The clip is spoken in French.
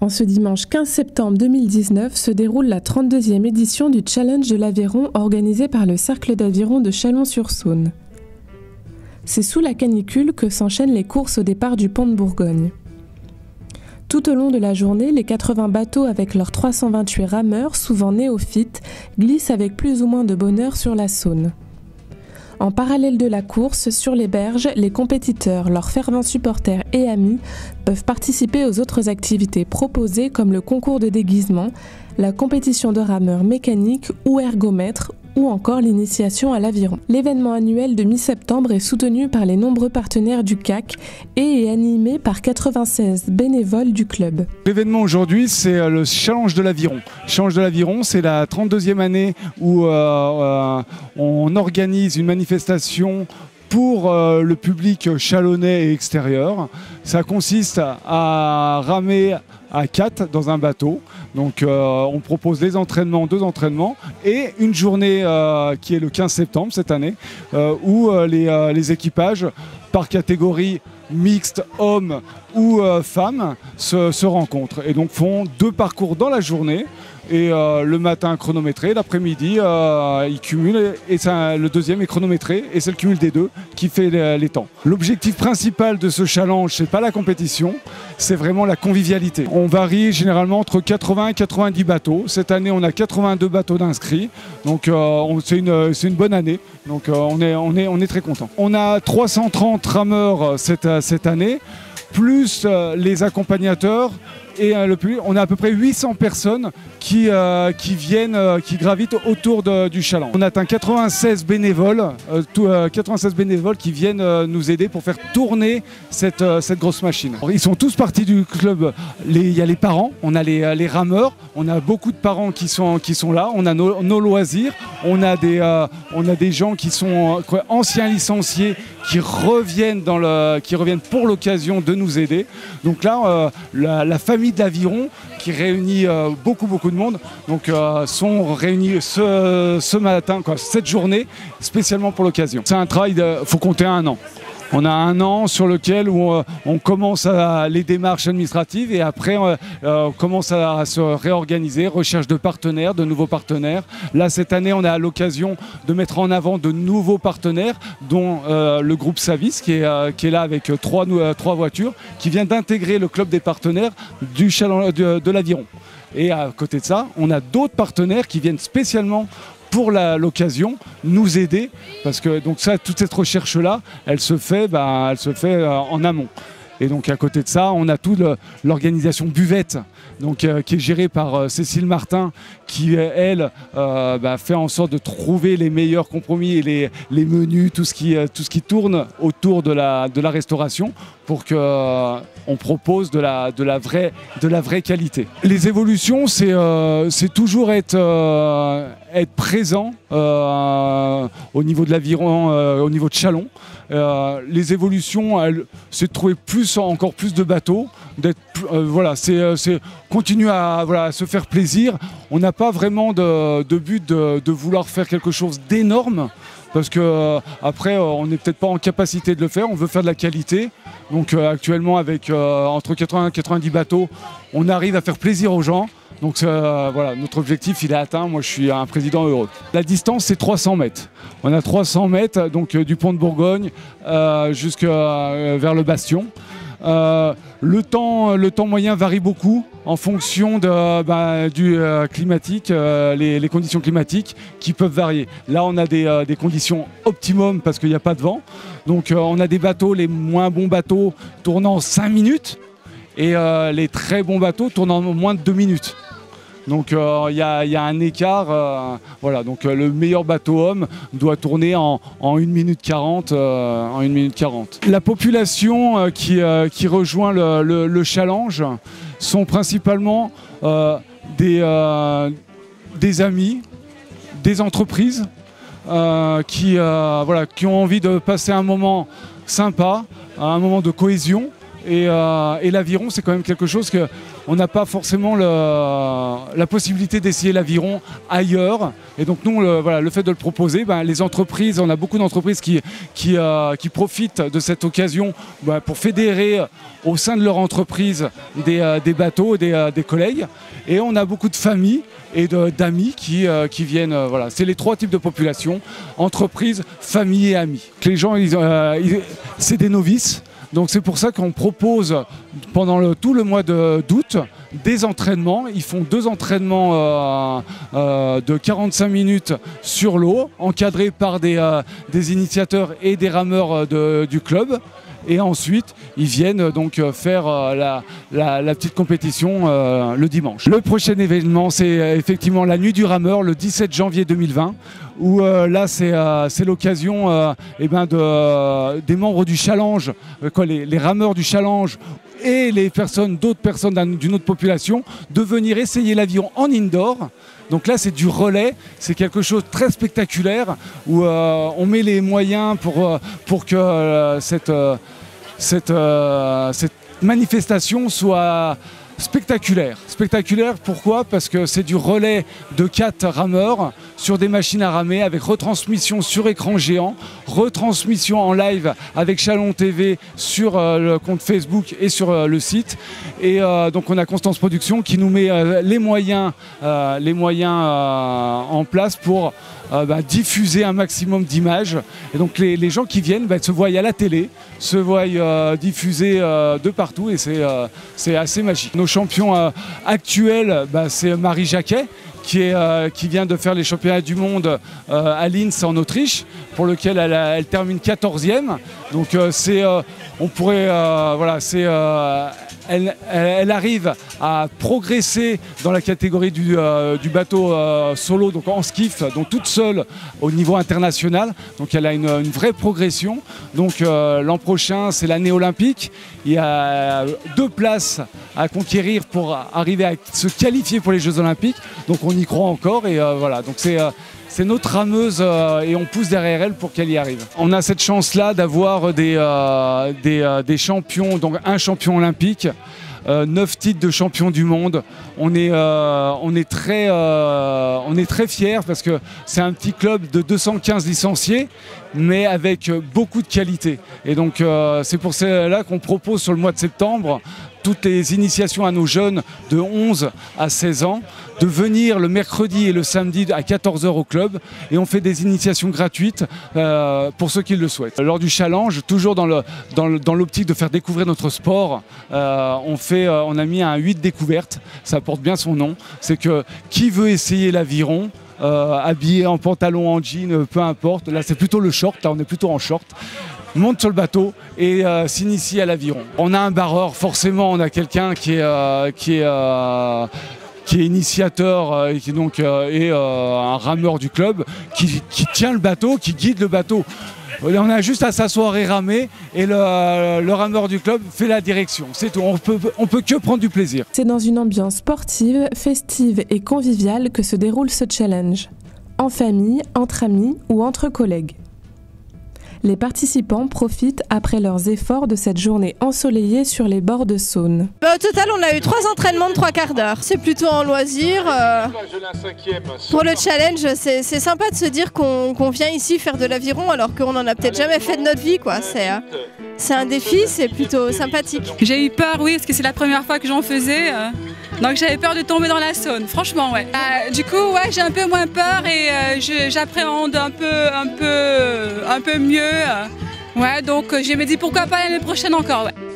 En ce dimanche 15 septembre 2019 se déroule la 32e édition du Challenge de l'Aviron organisé par le Cercle d'Aviron de Chalon-sur-Saône. C'est sous la canicule que s'enchaînent les courses au départ du pont de Bourgogne. Tout au long de la journée, les 80 bateaux avec leurs 328 rameurs, souvent néophytes, glissent avec plus ou moins de bonheur sur la Saône. En parallèle de la course, sur les berges, les compétiteurs, leurs fervents supporters et amis peuvent participer aux autres activités proposées comme le concours de déguisement, la compétition de rameurs mécaniques ou ergomètres ou encore l'initiation à l'aviron. L'événement annuel de mi-septembre est soutenu par les nombreux partenaires du CAC et est animé par 96 bénévoles du club. L'événement aujourd'hui, c'est le Challenge de l'Aviron. Challenge de l'Aviron, c'est la 32e année où on organise une manifestation pour le public chalonnais et extérieur. Ça consiste à ramer à 4 dans un bateau. Donc on propose deux entraînements et une journée qui est le 15 septembre cette année où les équipages par catégorie mixte, hommes ou femmes se rencontrent et donc font 2 parcours dans la journée. Et le matin chronométré, l'après-midi ils cumulent et le deuxième est chronométré et c'est le cumul des deux qui fait les temps. L'objectif principal de ce challenge, c'est pas la compétition, c'est vraiment la convivialité. On varie généralement entre 80 et 90 bateaux. Cette année, on a 82 bateaux d'inscrits, donc c'est une bonne année. Donc on est très content. On a 330 rameurs cette année, plus les accompagnateurs. Et on a à peu près 800 personnes qui gravitent autour du challenge. On atteint 96 bénévoles, 96 bénévoles qui viennent nous aider pour faire tourner cette grosse machine. Alors, ils sont tous partis du club. Il y a les parents, on a les rameurs, on a beaucoup de parents qui sont là, on a nos loisirs, on a des gens qui sont anciens licenciés qui reviennent pour l'occasion de nous aider. Donc là, la famille de l'Aviron qui réunit beaucoup de monde, donc sont réunis ce matin, cette journée spécialement pour l'occasion. C'est un travail, faut compter 1 an. On a 1 an sur lequel on commence les démarches administratives et après on commence à se réorganiser, recherche de partenaires, de nouveaux partenaires. Là cette année on a l'occasion de mettre en avant de nouveaux partenaires dont le groupe Savis qui est là avec 3 voitures qui vient d'intégrer le club des partenaires du Challenge de l'Aviron. Et à côté de ça, on a d'autres partenaires qui viennent spécialement pour l'occasion nous aider parce que donc toute cette recherche là elle se fait en amont. Et donc à côté de ça, on a toute l'organisation buvette donc, qui est gérée par Cécile Martin qui, elle, fait en sorte de trouver les meilleurs compromis et les menus, tout ce qui tourne autour de la restauration pour qu'on propose de la vraie qualité. Les évolutions, c'est toujours être présent au niveau de l'Aviron, au niveau de Chalon. Les évolutions, c'est de trouver encore plus de bateaux, c'est continuer à se faire plaisir. On n'a pas vraiment de but de vouloir faire quelque chose d'énorme parce que après on n'est peut-être pas en capacité de le faire. On veut faire de la qualité. Donc actuellement avec entre 80 et 90 bateaux, on arrive à faire plaisir aux gens. Donc notre objectif il est atteint, moi je suis un président heureux. La distance c'est 300 mètres. On a 300 mètres donc, du pont de Bourgogne jusqu'à vers le Bastion. Le temps moyen varie beaucoup en fonction du climatique, les conditions climatiques qui peuvent varier. Là on a des conditions optimum parce qu'il n'y a pas de vent. Donc on a des bateaux, les moins bons bateaux tournant 5 minutes et les très bons bateaux tournant moins de 2 minutes. Donc il y a un écart, donc le meilleur bateau homme doit tourner en 1 minute 40. La population qui rejoint le challenge sont principalement des amis, des entreprises qui ont envie de passer un moment sympa, un moment de cohésion Et l'aviron, c'est quand même quelque chose qu'on n'a pas forcément la possibilité d'essayer l'aviron ailleurs. Et donc nous, le fait de le proposer, les entreprises, on a beaucoup d'entreprises qui profitent de cette occasion pour fédérer au sein de leur entreprise des bateaux, des collègues. Et on a beaucoup de familles et d'amis qui viennent. C'est les 3 types de population: entreprise, famille et amis. Les gens, c'est des novices. Donc c'est pour ça qu'on propose pendant tout le mois d'août des entraînements. Ils font 2 entraînements de 45 minutes sur l'eau, encadrés par des initiateurs et des rameurs du club. Et ensuite, ils viennent donc faire la petite compétition le dimanche. Le prochain événement, c'est effectivement la Nuit du Rameur, le 17 janvier 2020, où là, c'est l'occasion des membres du Challenge, les rameurs du Challenge et d'autres personnes d'une autre population, de venir essayer l'aviron en indoor. Donc là, c'est du relais, c'est quelque chose de très spectaculaire où on met les moyens pour que cette manifestation soit spectaculaire. Spectaculaire, pourquoi? Parce que c'est du relais de 4 rameurs sur des machines à ramer avec retransmission sur écran géant, retransmission en live avec Chalon TV sur le compte Facebook et sur le site. Et donc on a Constance Productions qui nous met les moyens en place pour diffuser un maximum d'images. Et donc les gens qui viennent se voient à la télé, se voient diffuser de partout, et c'est assez magique. Nos champions actuels, c'est Marie Jacquet, qui vient de faire les championnats du monde à Linz en Autriche, pour lequel elle termine 14e. Donc elle arrive à progresser dans la catégorie du bateau solo, donc en skiff, donc toute seule au niveau international. Donc elle a une vraie progression. Donc l'an prochain, c'est l'année olympique. Il y a 2 places à conquérir pour arriver à se qualifier pour les Jeux olympiques. Donc on y croit encore, et voilà. Donc c'est notre rameuse et on pousse derrière elle pour qu'elle y arrive. On a cette chance-là d'avoir des champions, donc un champion olympique, 9 titres de champion du monde. On est très fiers parce que c'est un petit club de 215 licenciés, mais avec beaucoup de qualité. Et donc c'est pour cela qu'on propose sur le mois de septembre toutes les initiations à nos jeunes de 11 à 16 ans, de venir le mercredi et le samedi à 14h au club, et on fait des initiations gratuites pour ceux qui le souhaitent. Lors du challenge, toujours dans l'optique de faire découvrir notre sport, on a mis un 8 découvertes, ça porte bien son nom. C'est que qui veut essayer l'aviron, habillé en pantalon, en jean, peu importe, là c'est plutôt le short, là on est plutôt en short, monte sur le bateau et s'initie à l'aviron. On a un barreur, forcément on a quelqu'un qui est initiateur et qui donc est un rameur du club, qui tient le bateau, qui guide le bateau. On a juste à s'asseoir et ramer, et le rameur du club fait la direction. C'est tout, on peut que prendre du plaisir. C'est dans une ambiance sportive, festive et conviviale que se déroule ce challenge. En famille, entre amis ou entre collègues. Les participants profitent après leurs efforts de cette journée ensoleillée sur les bords de Saône. Au total, on a eu 3 entraînements de 3/4 d'heure. C'est plutôt en loisir. Pour le challenge, c'est sympa de se dire qu'on vient ici faire de l'aviron alors qu'on n'en a peut-être jamais fait de notre vie, quoi. C'est un défi, c'est plutôt sympathique. J'ai eu peur, oui, parce que c'est la première fois que j'en faisais. Donc j'avais peur de tomber dans la Saône, franchement, ouais. Du coup, ouais, j'ai un peu moins peur et j'appréhende un peu mieux. Ouais, donc je me dis pourquoi pas l'année prochaine encore, ouais.